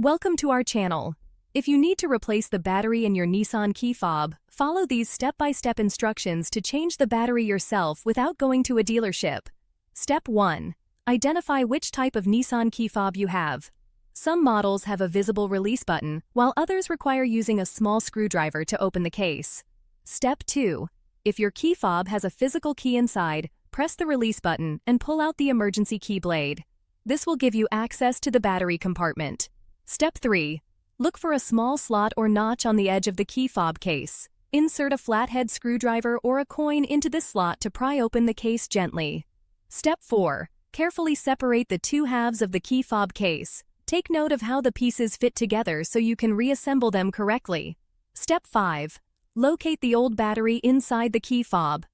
Welcome to our channel. If you need to replace the battery in your Nissan key fob, follow these step-by-step instructions to change the battery yourself without going to a dealership. Step 1. Identify which type of Nissan key fob you have. Some models have a visible release button, while others require using a small screwdriver to open the case. Step 2. If your key fob has a physical key inside, press the release button and pull out the emergency key blade. This will give you access to the battery compartment. Step 3. Look for a small slot or notch on the edge of the key fob case. Insert a flathead screwdriver or a coin into this slot to pry open the case gently. Step 4. Carefully separate the two halves of the key fob case. Take note of how the pieces fit together so you can reassemble them correctly. Step 5. Locate the old battery inside the key fob.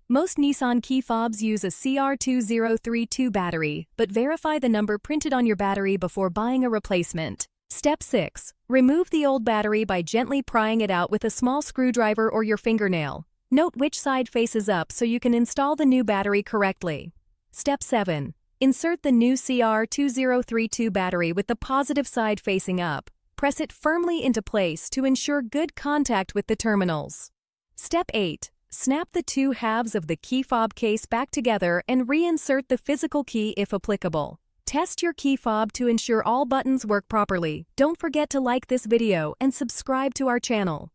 Most Nissan key fobs use a CR2032 battery, but verify the number printed on your battery before buying a replacement. Step 6. Remove the old battery by gently prying it out with a small screwdriver or your fingernail. Note which side faces up so you can install the new battery correctly. Step 7. Insert the new CR2032 battery with the positive side facing up. Press it firmly into place to ensure good contact with the terminals. Step 8. Snap the two halves of the key fob case back together and reinsert the physical key if applicable. Test your key fob to ensure all buttons work properly. Don't forget to like this video and subscribe to our channel.